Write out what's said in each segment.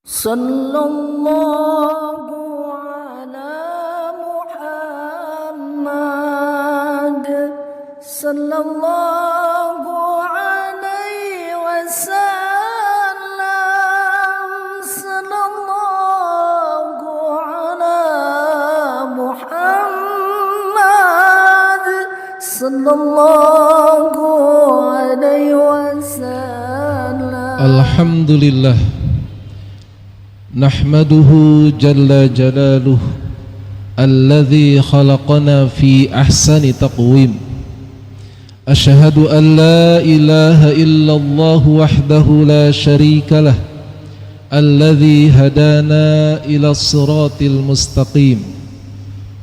Sallallahu ala Muhammad sallallahu alaihi wasallam. Sallallahu ala Muhammad sallallahu alaihi wasallam. Alhamdulillah, nahmaduhu jalla jalaluh alladhi khalaqana fi ahsani taqwim. Ashhadu an la ilaha illallah wahdahu la sharika lah, alladhi hadana ila siratil mustaqim.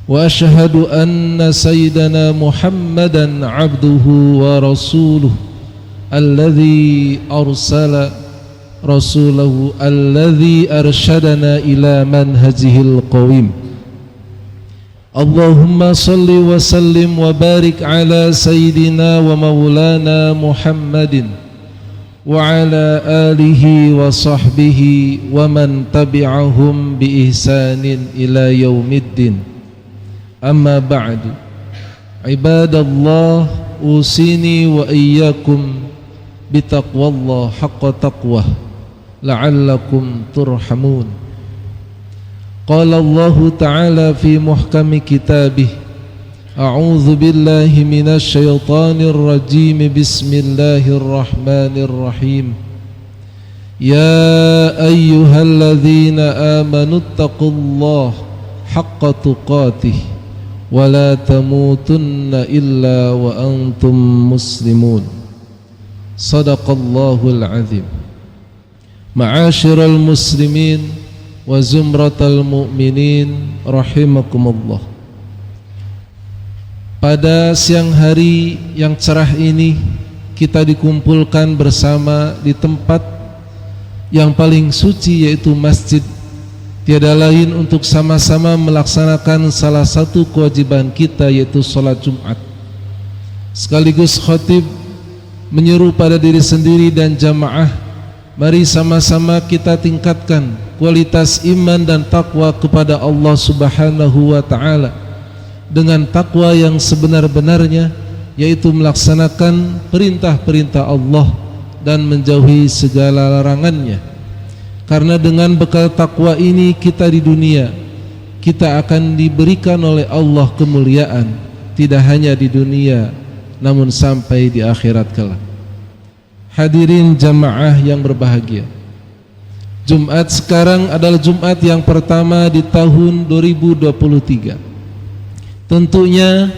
Wa ashhadu anna sayyidana Muhammadan abduhu wa rasuluh, alladhi arsala rasulahu alladhi arsyadana ila manhajihil qawim. Allahumma salli wa sallim wa barik ala sayyidina wa maulana Muhammadin wa ala alihi wa sahbihi wa man tabi'ahum bi ihsanin ila yaumiddin. Amma ba'du, ibadallah, usini wa iyyakum bitaqwallah haqqa taqwah la'allakum turhamun. Qala Allah ta'ala fi muhkami kitabih, a'udzu billahi minasy syaithanir rajim, bismillahirrahmanirrahim. Ya ayyuhalladzina amanu taqullaha haqqa tuqatih wa la tamutunna illa wa antum muslimun. Sadaqallahul azim. Ma'asyiral muslimin wa zumratal mu'minin rahimakumullah. Pada siang hari yang cerah ini kita dikumpulkan bersama di tempat yang paling suci, yaitu masjid. Tiada lain untuk sama-sama melaksanakan salah satu kewajiban kita, yaitu sholat Jumat. Sekaligus khatib menyeru pada diri sendiri dan jamaah, mari sama-sama kita tingkatkan kualitas iman dan takwa kepada Allah Subhanahu wa ta'ala dengan takwa yang sebenar-benarnya, yaitu melaksanakan perintah-perintah Allah dan menjauhi segala larangannya. Karena dengan bekal takwa ini kita di dunia, kita akan diberikan oleh Allah kemuliaan, tidak hanya di dunia namun sampai di akhirat kelak. Hadirin jamaah yang berbahagia, Jumat sekarang adalah Jumat yang pertama di tahun 2023. Tentunya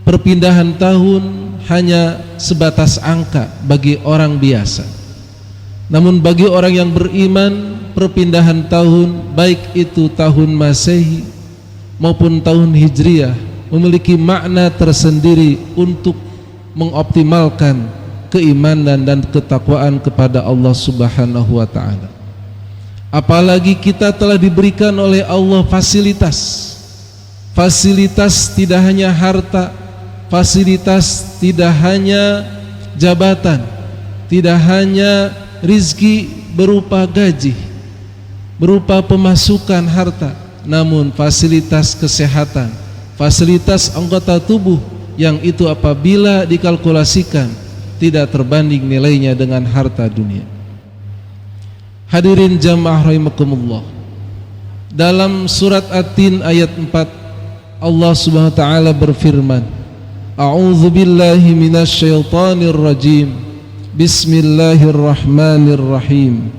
perpindahan tahun hanya sebatas angka bagi orang biasa. Namun bagi orang yang beriman, perpindahan tahun, baik itu tahun Masehi maupun tahun Hijriah, memiliki makna tersendiri untuk mengoptimalkan keimanan dan ketakwaan kepada Allah Subhanahu wa ta'ala. Apalagi kita telah diberikan oleh Allah fasilitas tidak hanya harta, fasilitas tidak hanya jabatan, tidak hanya rizki berupa gaji, berupa pemasukan harta, namun fasilitas kesehatan, fasilitas anggota tubuh yang itu apabila dikalkulasikan tidak terbanding nilainya dengan harta dunia. Hadirin jamaah rahimakumullah, dalam surat At-Tin ayat 4 Allah Subhanahu wa ta'ala berfirman, a'udzu billahi minasy syaithanir rajim, bismillahirrahmanirrahim.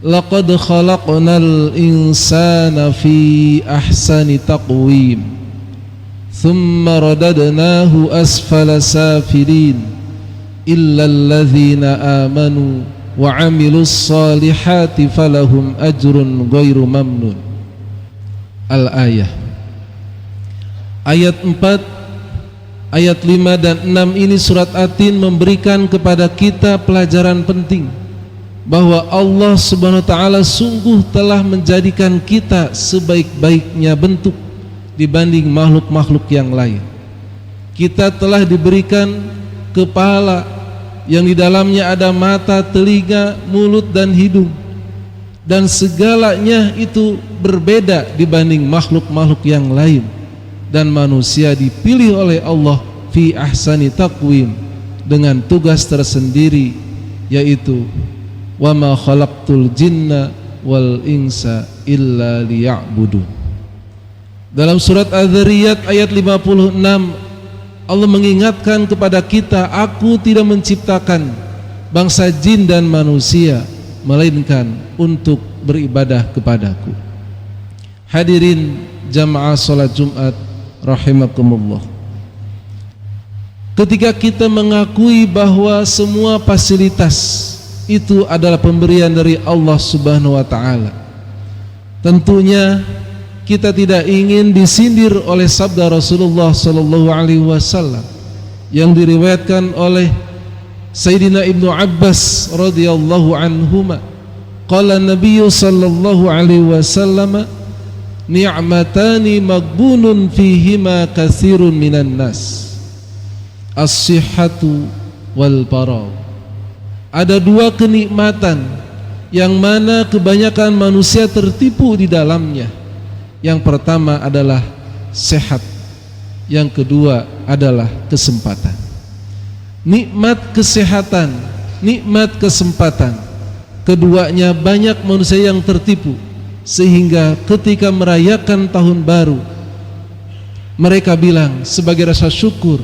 Laqad khalaqnal insana fi ahsani taqwim, thumma radadnahu asfala safilin, illa alladhina amanu wa amilus salihati falahum ajrun ghairu mamnun. Al-ayah. Ayat 4, ayat 5 dan 6 ini surat At-Tin memberikan kepada kita pelajaran penting bahwa Allah Subhanahu wa ta'ala sungguh telah menjadikan kita sebaik-baiknya bentuk dibanding makhluk-makhluk yang lain. Kita telah diberikan kepala yang di dalamnya ada mata, telinga, mulut dan hidung. dan segalanya itu berbeda dibanding makhluk-makhluk yang lain, dan manusia dipilih oleh Allah fi ahsani taqwim dengan tugas tersendiri, yaitu wa ma khalaqtul jinna wal insa illa liya'budun. Dalam surat Az-Zariyat ayat 56 Allah mengingatkan kepada kita, aku tidak menciptakan bangsa jin dan manusia melainkan untuk beribadah kepadaku. Hadirin jamaah salat Jumat rahimakumullah. Ketika kita mengakui bahwa semua fasilitas itu adalah pemberian dari Allah Subhanahu wa taala, tentunya kita tidak ingin disindir oleh sabda Rasulullah sallallahu alaihi wasallam yang diriwayatkan oleh Sayyidina Ibnu Abbas radhiyallahu anhuma, qala Nabi sallallahu alaihi wasallam, ni'matani maghbunun fihima katsirun minan nas, as-sihhatu wal faragh. Ada dua kenikmatan yang mana kebanyakan manusia tertipu di dalamnya. Yang pertama adalah sehat, yang kedua adalah kesempatan. Nikmat kesehatan, nikmat kesempatan, keduanya banyak manusia yang tertipu, sehingga ketika merayakan tahun baru mereka bilang sebagai rasa syukur,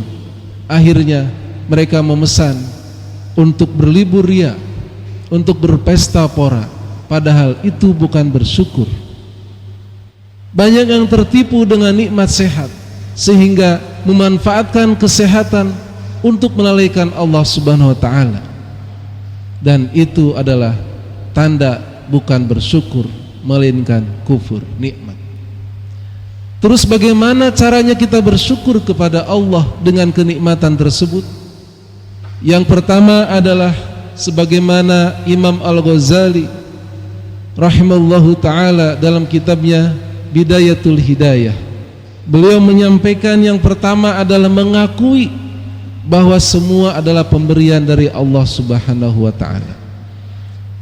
akhirnya mereka memesan untuk berlibur ria, untuk berpesta pora, padahal itu bukan bersyukur. Banyak yang tertipu dengan nikmat sehat sehingga memanfaatkan kesehatan untuk melalaikan Allah Subhanahu wa taala, dan itu adalah tanda bukan bersyukur melainkan kufur nikmat. Terus bagaimana caranya kita bersyukur kepada Allah dengan kenikmatan tersebut? Yang pertama adalah sebagaimana Imam Al-Ghazali rahimallahu taala dalam kitabnya Bidayatul Hidayah, beliau menyampaikan yang pertama adalah mengakui bahwa semua adalah pemberian dari Allah Subhanahu wa taala.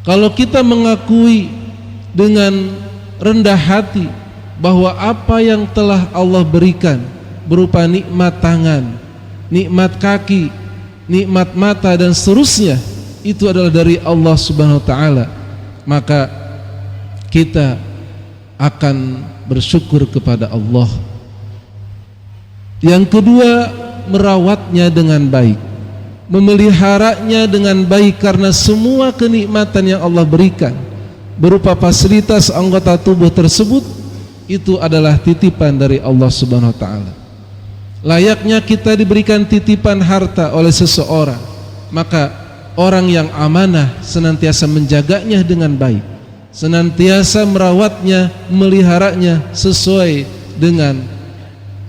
Kalau kita mengakui dengan rendah hati bahwa apa yang telah Allah berikan berupa nikmat tangan, nikmat kaki, nikmat mata dan seterusnya itu adalah dari Allah Subhanahu wa taala, maka kita akan bersyukur kepada Allah. Yang kedua, merawatnya dengan baik, memeliharanya dengan baik, karena semua kenikmatan yang Allah berikan berupa fasilitas anggota tubuh tersebut itu adalah titipan dari Allah Subhanahu wa taala. Layaknya kita diberikan titipan harta oleh seseorang, maka orang yang amanah senantiasa menjaganya dengan baik, senantiasa merawatnya, memeliharanya sesuai dengan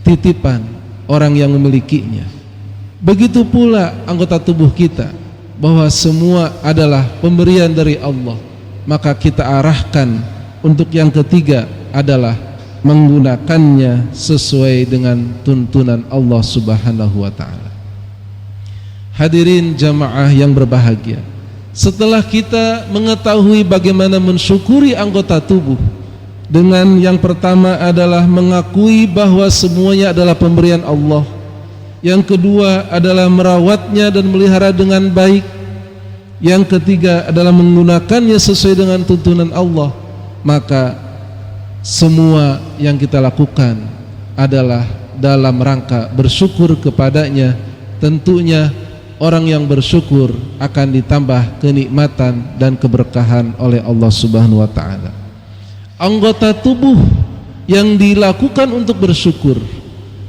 titipan orang yang memilikinya. Begitu pula anggota tubuh kita, bahwa semua adalah pemberian dari Allah, maka kita arahkan untuk yang ketiga adalah menggunakannya sesuai dengan tuntunan Allah Subhanahu wa taala. Hadirin jamaah yang berbahagia, setelah kita mengetahui bagaimana mensyukuri anggota tubuh dengan yang pertama adalah mengakui bahwa semuanya adalah pemberian Allah, yang kedua adalah merawatnya dan melihara dengan baik, yang ketiga adalah menggunakannya sesuai dengan tuntunan Allah, maka semua yang kita lakukan adalah dalam rangka bersyukur kepadanya. Tentunya orang yang bersyukur akan ditambah kenikmatan dan keberkahan oleh Allah Subhanahu wa taala. Anggota tubuh yang dilakukan untuk bersyukur,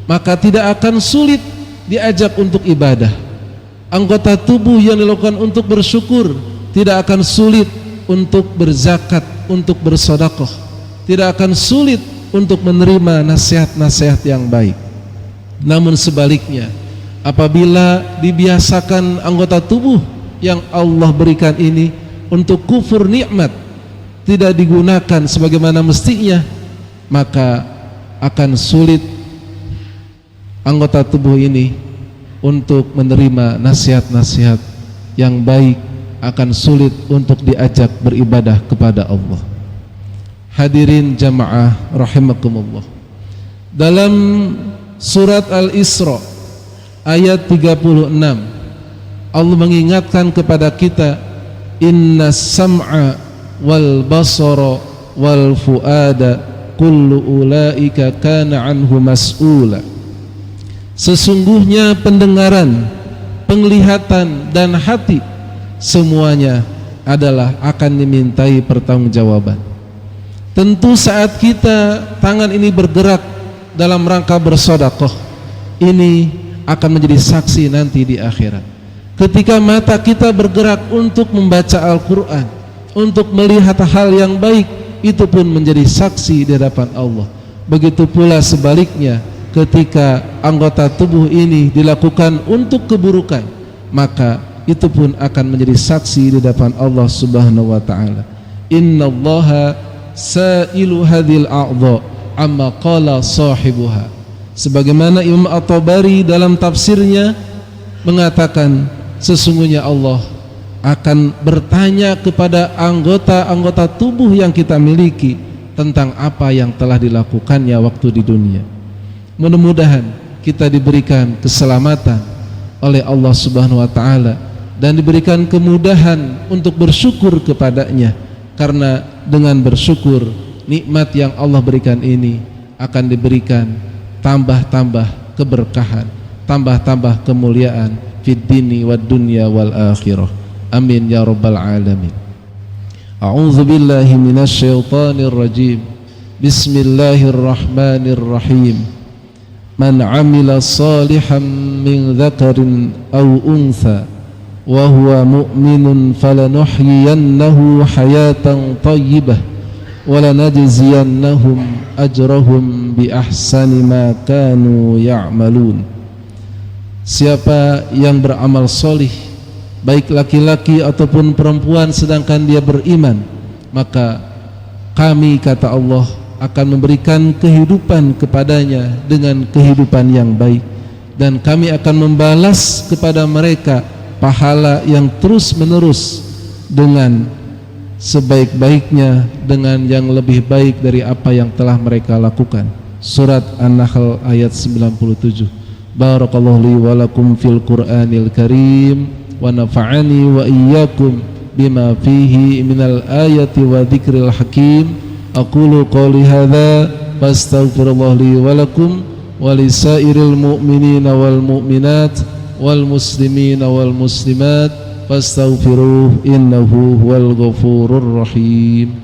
maka tidak akan sulit diajak untuk ibadah. Anggota tubuh yang dilakukan untuk bersyukur tidak akan sulit untuk berzakat, untuk bersedekah, tidak akan sulit untuk menerima nasihat-nasihat yang baik. Namun sebaliknya, apabila dibiasakan anggota tubuh yang Allah berikan ini untuk kufur nikmat, tidak digunakan sebagaimana mestinya, maka akan sulit anggota tubuh ini untuk menerima nasihat-nasihat yang baik, akan sulit untuk diajak beribadah kepada Allah. Hadirin jamaah rahimakumullah. Dalam surat Al-Isra ayat 36, Allah mengingatkan kepada kita, inna sam'a wal basara wal fuada kullu ulaika kana anhu mas'ula. Sesungguhnya pendengaran, penglihatan dan hati semuanya adalah akan dimintai pertanggungjawaban. Tentu saat kita tangan ini bergerak dalam rangka bersedekah, ini akan menjadi saksi nanti di akhirat. Ketika mata kita bergerak untuk membaca Al-Quran, untuk melihat hal yang baik, itu pun menjadi saksi di hadapan Allah. Begitu pula sebaliknya, ketika anggota tubuh ini dilakukan untuk keburukan, maka itu pun akan menjadi saksi di hadapan Allah Subhanahu wa taala. Innallaha sa'ilu hadhil a'dha amma qala sahibuha. Sebagaimana Imam At-Tabari dalam tafsirnya mengatakan, sesungguhnya Allah akan bertanya kepada anggota-anggota tubuh yang kita miliki tentang apa yang telah dilakukannya waktu di dunia. Mudah-mudahan kita diberikan keselamatan oleh Allah Subhanahu wa taala dan diberikan kemudahan untuk bersyukur kepadanya, karena dengan bersyukur nikmat yang Allah berikan ini akan diberikan tambah-tambah keberkahan, tambah-tambah kemuliaan fid dini wad dunya wal akhirah. Amin ya rabbal alamin. A'udzu billahi minasy syaithanir rajim. Bismillahirrahmanirrahim. Man 'amila shalihan min dzakarin aw untha wa huwa mu'minun falanuhyiyannahu hayatan thayyibah wa lanajziyannahum ajrahum bi ahsani ma kanu ya'malun. Siapa yang beramal solih, baik laki-laki ataupun perempuan, sedangkan dia beriman, maka kami, kata Allah, akan memberikan kehidupan kepadanya dengan kehidupan yang baik, dan kami akan membalas kepada mereka pahala yang terus menerus dengan sebaik-baiknya, dengan yang lebih baik dari apa yang telah mereka lakukan. Surat An-Nahl ayat 97. Barakallahu li wa lakum fil Qur'anil Karim wa nafa'ani wa iyyakum bima fihi minal ayati wa dzikril hakim. Aqulu qawli hadza fastaghfirullah li wa lakum wa lisairil mu'minina wal mu'minat wal muslimina wal muslimat fastaghfiruh innahu huwal ghafurur rahim.